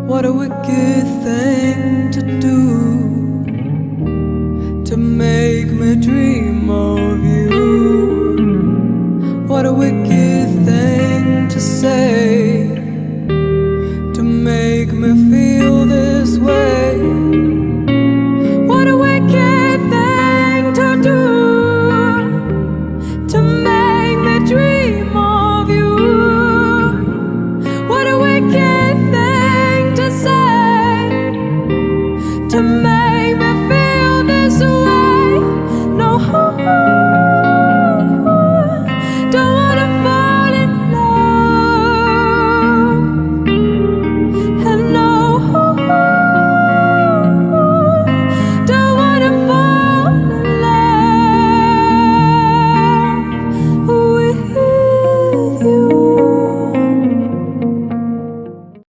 What a wicked thing to do, to make me dream of you. What a wicked thing to say, to make me feel this way.